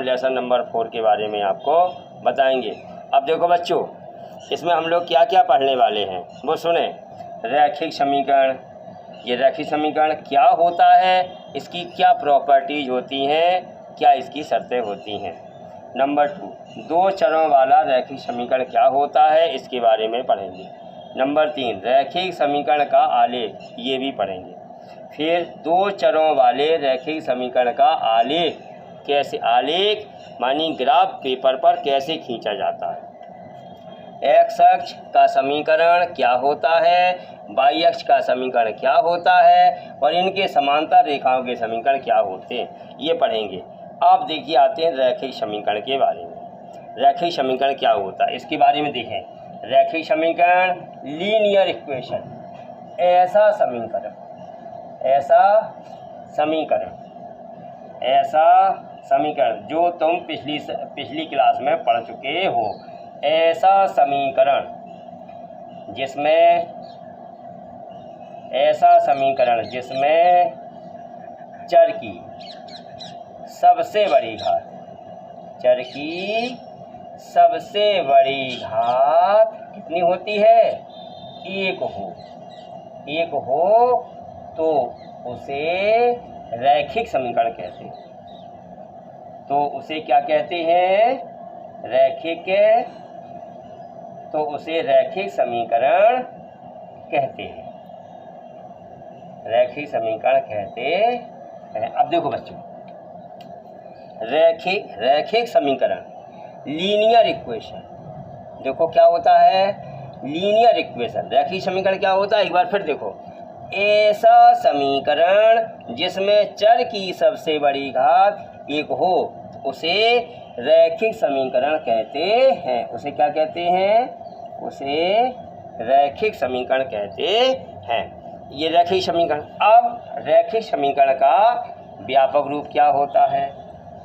Lesson number 4 के बारे में आपको बताएंगे। अब देखो बच्चों, इसमें हम लोग क्या क्या पढ़ने वाले हैं वो सुने। रैखिक समीकरण, ये रैखिक समीकरण क्या होता है, इसकी क्या प्रॉपर्टीज होती हैं, क्या इसकी शर्तें होती हैं। नंबर 2, दो चरों वाला रैखिक समीकरण क्या होता है, इसके बारे में पढ़ेंगे। नंबर 3, रैखिक समीकरण का आलेख, ये भी पढ़ेंगे। फिर दो चरों वाले रैखिक समीकरण का आलेख, कैसे आलेख मानी ग्राफ पेपर पर कैसे खींचा जाता है। एक्स अक्ष का समीकरण क्या होता है, वाई अक्ष का समीकरण क्या होता है और इनके समांतर रेखाओं के समीकरण क्या होते हैं, ये पढ़ेंगे। आप देखिए आते हैं रैखिक समीकरण के बारे में। रैखिक समीकरण क्या होता है इसके बारे में देखें। रैखिक समीकरण लीनियर इक्वेशन, ऐसा समीकरण, ऐसा समीकरण जो तुम पिछली क्लास में पढ़ चुके हो। ऐसा समीकरण जिसमें चर की सबसे बड़ी घात कितनी होती है, एक हो तो उसे रैखिक समीकरण कहते हैं। तो उसे क्या कहते हैं, उसे रैखिक समीकरण कहते हैं। रैखिक समीकरण कहते हैं। अब देखो बच्चों, रैखिक समीकरण लीनियर इक्वेशन, देखो क्या होता है लीनियर इक्वेशन। रैखिक समीकरण क्या होता है, एक बार फिर देखो। ऐसा समीकरण जिसमें चर की सबसे बड़ी घात एक हो उसे रैखिक समीकरण कहते हैं। उसे क्या कहते हैं, उसे रैखिक समीकरण कहते हैं। ये रैखिक समीकरण। अब रैखिक समीकरण का व्यापक रूप क्या होता है,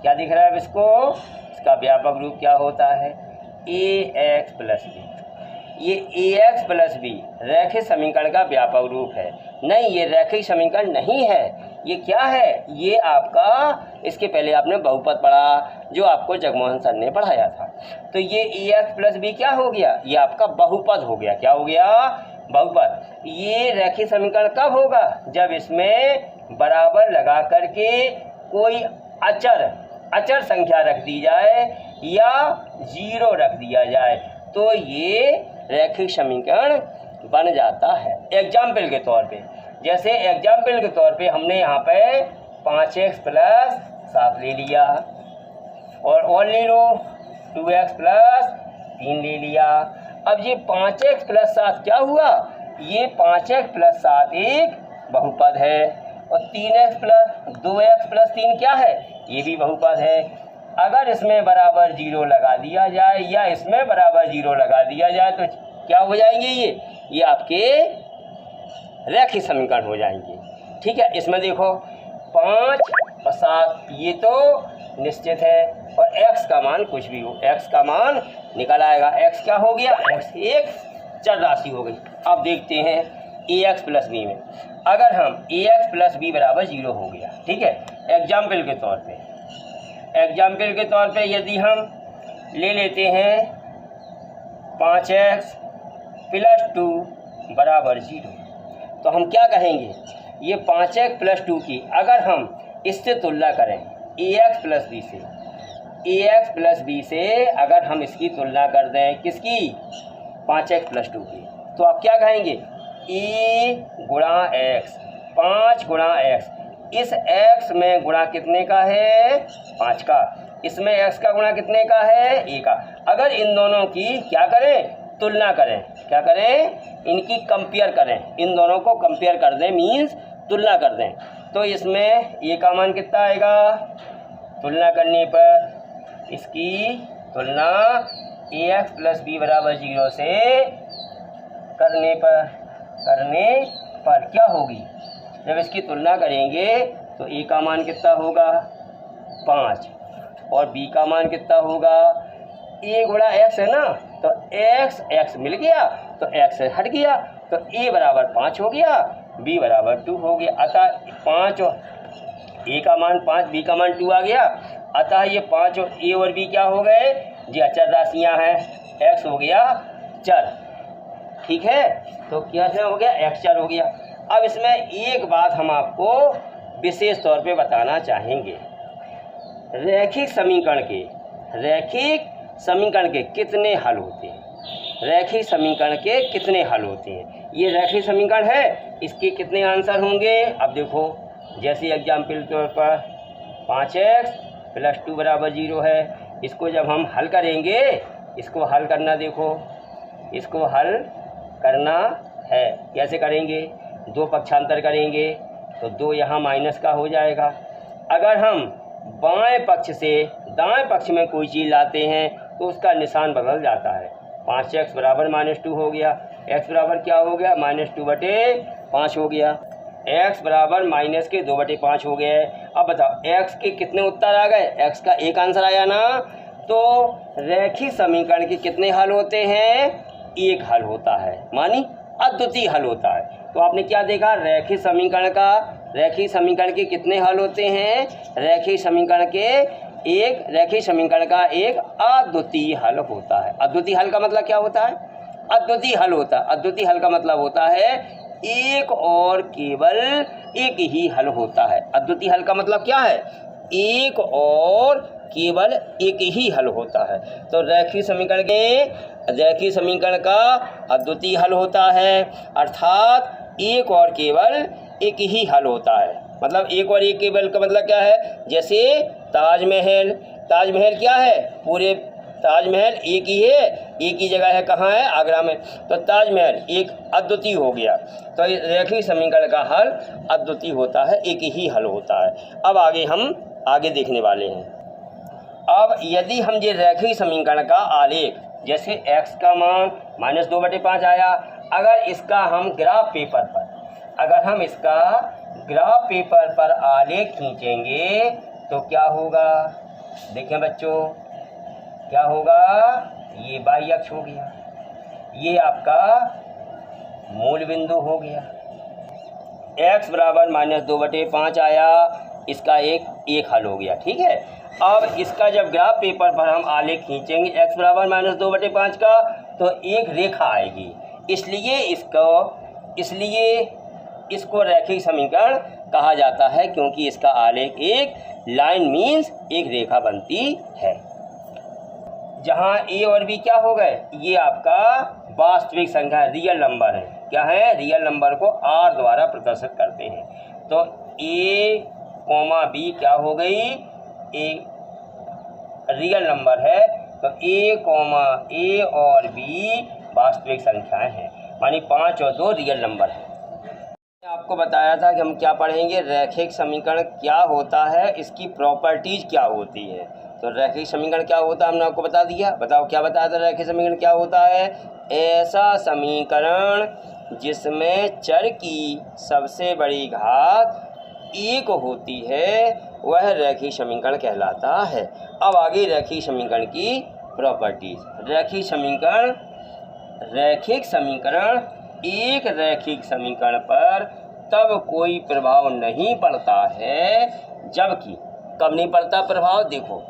क्या दिख रहा है इसको, इसका व्यापक रूप क्या होता है, ax + b। ये ax + b रैखिक समीकरण का व्यापक रूप है। नहीं, ये रैखिक समीकरण नहीं है। ये क्या है, ये आपका, इसके पहले आपने बहुपद पढ़ा जो आपको जगमोहन सर ने पढ़ाया था। तो ये ax + b क्या हो गया, ये आपका बहुपद हो गया। क्या हो गया, बहुपद। ये रैखिक समीकरण कब होगा, जब इसमें बराबर लगा करके कोई अचर संख्या रख दी जाए या 0 रख दिया जाए तो ये रैखिक समीकरण बन जाता है। एग्जाम्पल के तौर पे, जैसे एग्जाम्पल के तौर पे हमने यहाँ पे 5x + 7 ले लिया और ले लो 2x + 3 ले लिया। अब ये 5x + 7 क्या हुआ, ये 5x + 7 एक बहुपद है और 2x + 3 क्या है, ये भी बहुपद है। अगर इसमें बराबर 0 लगा दिया जाए या इसमें बराबर 0 लगा दिया जाए तो क्या हो जाएंगे, ये आपके रैखिक समीकरण हो जाएंगे। ठीक है, इसमें देखो 5 और 7 ये तो निश्चित है और x का मान कुछ भी हो, x का मान निकल आएगा। x क्या हो गया, x एक चर राशि हो गई। अब देखते हैं ax + b में, अगर हम ax + b = 0 हो गया, ठीक है, एग्जाम्पल के तौर पे यदि हम ले लेते हैं 5x + 2 = 0, तो हम क्या कहेंगे, ये 5x + 2 की अगर हम इससे तुलना करें ax + b से अगर हम इसकी तुलना कर दें, किसकी, 5x + 2 की, तो आप क्या कहेंगे, a × x, 5 × x। इस x में गुणा कितने का है, 5 का, इसमें x का गुणा कितने का है, 1 का। अगर इन दोनों की क्या करें, तुलना करें, क्या करें, इनकी कंपेयर करें, इन दोनों को कंपेयर कर दें, मीन्स तुलना कर दें, तो इसमें a का मान कितना आएगा, तुलना करने पर इसकी तुलना ax + b = 0 से करने पर क्या होगी, जब इसकी तुलना करेंगे तो a का मान कितना होगा, 5 और b का मान कितना होगा, a × x है ना, तो x मिल गया तो x हट गया तो a = 5 हो गया, b = 2 हो गया। अतः 5 और a का मान 5, b का मान 2 आ गया। अतः ये 5 और ए और बी क्या हो गए जी, अचर राशियाँ हैं। एक्स हो गया चर, ठीक है, तो क्या हो गया, एक्स चर हो गया। अब इसमें एक बात हम आपको विशेष तौर पे बताना चाहेंगे, रैखिक समीकरण के कितने हल होते हैं, रैखिक समीकरण के कितने हल होते हैं। ये रैखिक समीकरण है, इसके कितने आंसर होंगे। अब देखो, जैसे एग्जाम्पल के तौर पर 5x + 2 = 0 है, इसको जब हम हल करेंगे, इसको हल करना, देखो इसको हल करना है, कैसे करेंगे, 2 पक्षांतर करेंगे तो 2 यहाँ माइनस का हो जाएगा। अगर हम बाएं पक्ष से दाएं पक्ष में कोई चीज़ लाते हैं तो उसका निशान बदल जाता है। 5x = -2 हो गया, x बराबर क्या हो गया, -2/5 हो गया, x बराबर -2/5 हो गया। अब बताओ x के कितने उत्तर आ गए, x का एक आंसर आया ना। तो रैखिक समीकरण के कितने हल होते हैं, एक हल होता है, मानी अद्वितीय हल होता है। तो आपने क्या देखा, रैखिक समीकरण के कितने हल होते हैं, रैखिक समीकरण का एक अद्वितीय हल होता है। अद्वितीय हल का मतलब क्या होता है, अद्वितीय हल का मतलब होता है एक और केवल एक ही हल होता है। अद्वितीय हल का मतलब क्या है, एक और केवल एक ही हल होता है। तो रैखिक समीकरण का अद्वितीय हल होता है, अर्थात एक और केवल एक ही हल होता है। मतलब एक और एक केवल का मतलब क्या है, जैसे ताजमहल क्या है, पूरे ताजमहल एक ही है, एक ही जगह है, कहाँ है, आगरा में, तो ताजमहल एक अद्वितीय हो गया। तो रैखिक समीकरण का हल अद्वितीय होता है, एक ही हल होता है। अब आगे देखने वाले हैं। अब यदि हम ये रैखिक समीकरण का आलेख, जैसे x का मान -2/5 आया, अगर इसका हम ग्राफ पेपर पर आलेख खींचेंगे तो क्या होगा, देखें बच्चों, क्या होगा, ये y अक्ष हो गया, ये आपका मूल बिंदु हो गया। x बराबर -2/5 आया, इसका एक हल हो गया, ठीक है। अब इसका जब ग्राफ पेपर पर हम आलेख खींचेंगे x बराबर -2/5 का, तो एक रेखा आएगी, इसलिए इसको रैखिक समीकरण कहा जाता है, क्योंकि इसका आलेख एक लाइन मीन्स एक रेखा बनती है। जहाँ a और b क्या हो गए, ये आपका वास्तविक संख्या है, रियल नंबर है, क्या है, रियल नंबर को r द्वारा प्रदर्शित करते हैं। तो a, b क्या हो गई, एक रियल नंबर है, तो a और b वास्तविक संख्याएं हैं, मानी 5 और 2 रियल नंबर है। आपको बताया था कि हम क्या पढ़ेंगे, रैखिक समीकरण क्या होता है, इसकी प्रॉपर्टीज क्या होती है। तो रैखिक समीकरण क्या होता है हमने आपको बता दिया। बताओ क्या बताया था, रैखिक समीकरण क्या होता है, ऐसा समीकरण जिसमें चर की सबसे बड़ी घात 1 होती है, वह रैखिक समीकरण कहलाता है। अब आगे रैखिक समीकरण की प्रॉपर्टीज। रैखिक समीकरण एक रैखिक समीकरण पर तब कोई प्रभाव नहीं पड़ता है, जबकि कब नहीं पड़ता प्रभाव, देखो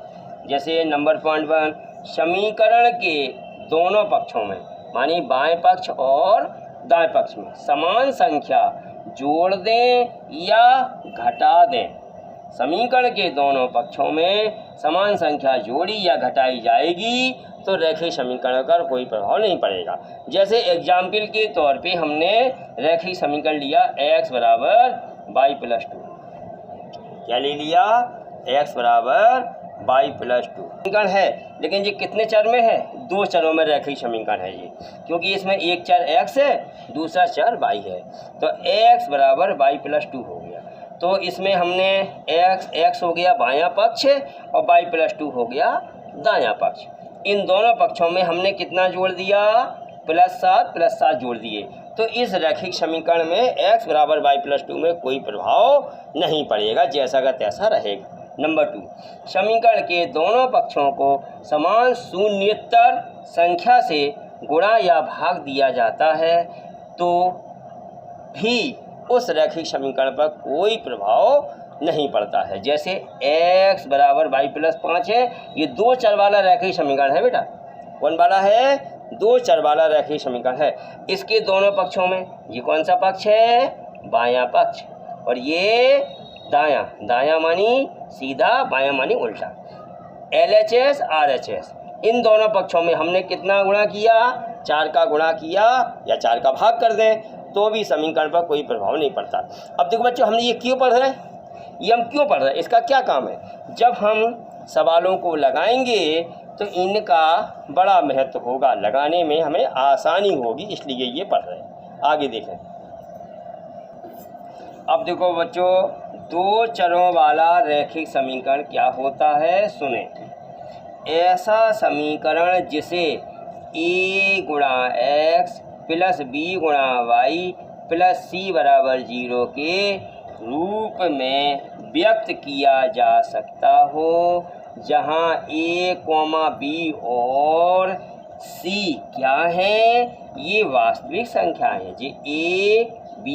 जैसे नंबर पॉइंट 1, समीकरण के दोनों पक्षों में, मानी बाएं पक्ष और दाएं पक्ष में समान संख्या जोड़ दें या घटा दें। समीकरण के दोनों पक्षों में समान संख्या जोड़ी या घटाई जाएगी तो रैखिक समीकरण पर कोई प्रभाव नहीं पड़ेगा। जैसे एग्जाम्पल के तौर पे हमने रैखिक समीकरण लिया x बराबर y + 2, क्या ले लिया, x बराबर y + 2 समीकरण है, लेकिन ये कितने चर में है, 2 चरों में रैखिक समीकरण है ये, क्योंकि इसमें एक चर x है, दूसरा चर y है। तो x बराबर y + 2 हो गया। तो इसमें हमने x हो गया बायां पक्ष और y + 2 हो गया दायां पक्ष। इन दोनों पक्षों में हमने कितना जोड़ दिया, +7 जोड़ दिए। तो इस रैखिक समीकरण में x बराबर y + 2 में कोई प्रभाव नहीं पड़ेगा, जैसा का तैसा रहेगा। नंबर 2, समीकरण के दोनों पक्षों को समान शून्येतर संख्या से गुणा या भाग दिया जाता है तो भी उस रैखिक समीकरण पर कोई प्रभाव नहीं पड़ता है। जैसे x बराबर y प्लस 5 है, ये 2 चर वाला रैखिक समीकरण है बेटा। कौन वाला है? 2 चर वाला रैखिक समीकरण है। इसके दोनों पक्षों में ये कौन सा पक्ष है? बायां पक्ष, और ये दायां। दायां मानी सीधा, बायां मानी उल्टा। LHS RHS इन दोनों पक्षों में हमने कितना गुणा किया? 4 का गुणा किया, या 4 का भाग कर दें तो भी समीकरण पर कोई प्रभाव नहीं पड़ता। अब देखो बच्चों, हमने ये क्यों पढ़ रहे हैं? ये हम क्यों पढ़ रहे हैं? इसका क्या काम है? जब हम सवालों को लगाएंगे तो इनका बड़ा महत्व होगा, लगाने में हमें आसानी होगी, इसलिए ये पढ़ रहे हैं। आगे देखें। अब देखो बच्चों, 2 चरों वाला रैखिक समीकरण क्या होता है? सुने। ऐसा समीकरण जिसे a गुणा x प्लस b गुणा y प्लस c बराबर 0 के रूप में व्यक्त किया जा सकता हो, जहाँ a, b और c क्या है? ये वास्तविक संख्याएं हैं। जी a, b,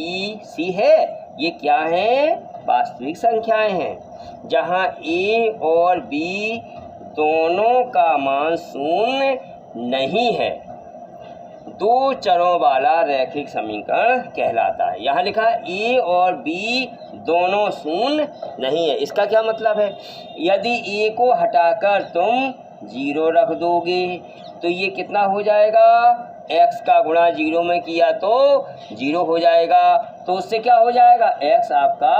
c है, ये क्या है? वास्तविक संख्याएं हैं। जहाँ a और b दोनों का मान शून्य नहीं है, 2 चरों वाला रैखिक समीकरण कहलाता है। यहाँ लिखा है a और b दोनों शून्य नहीं है। इसका क्या मतलब है? यदि a को हटाकर तुम 0 रख दोगे तो ये कितना हो जाएगा? x का गुणा 0 में किया तो 0 हो जाएगा। तो उससे क्या हो जाएगा? x आपका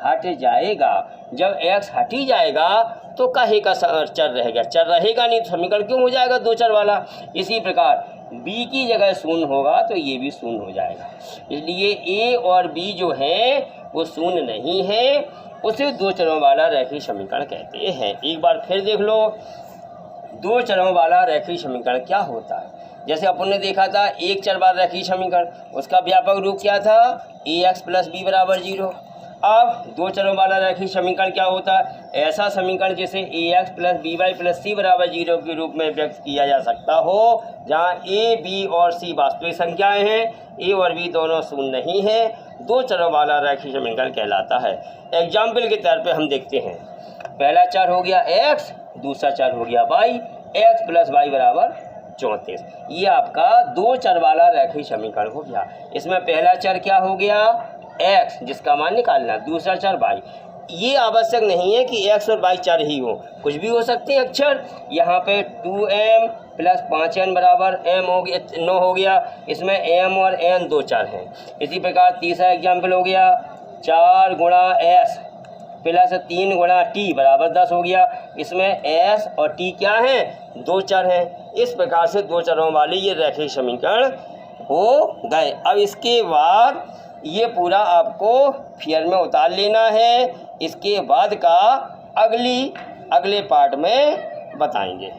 हट जाएगा। जब x हट ही जाएगा तो काहे का चर रहेगा? चर रहेगा नहीं तो समीकरण क्यों हो जाएगा 2 चर वाला? इसी प्रकार b की जगह शून्य होगा तो ये भी शून्य हो जाएगा। इसलिए a और b जो है वो शून्य नहीं है, उसे 2 चरों वाला रैखिक समीकरण कहते हैं। एक बार फिर देख लो, 2 चरों वाला रैखिक समीकरण क्या होता है? जैसे अपन ने देखा था 1 चर वाला रैखिक समीकरण, उसका व्यापक रूप क्या था? ax प्लस b बराबर 0। अब 2 चरों वाला रैखिक समीकरण क्या होता है? ऐसा समीकरण जिसे ax plus by plus c बराबर 0 के रूप में व्यक्त किया जा सकता हो, जहाँ a, b और c वास्तविक संख्याएं हैं, a और b दोनों शून्य नहीं है, 2 चरों वाला रैखिक समीकरण कहलाता है। एग्जाम्पल के तौर पे हम देखते हैं। पहला चर हो गया x, दूसरा चर हो गया y, x प्लस y बराबर 34। ये आपका 2 चर वाला रैखिक समीकरण हो गया। इसमें पहला चर क्या हो गया? x, जिसका मान निकालना। दूसरा चर y। ये आवश्यक नहीं है कि x और y चर ही हो, कुछ भी हो सकते हैं अक्षर। यहाँ पे 2m प्लस 5n बराबर m हो गया, 9 हो गया। इसमें m और n 2 चर हैं। इसी प्रकार तीसरा एग्जाम्पल हो गया 4 गुणा s प्लस 3 गुणा t बराबर 10 हो गया। इसमें s और t क्या हैं? 2 चर हैं। इस प्रकार से 2 चरों वाले ये रैखिक समीकरण हो गए। अब इसके बाद ये पूरा आपको फिगर में उतार लेना है। इसके बाद का अगले पार्ट में बताएंगे।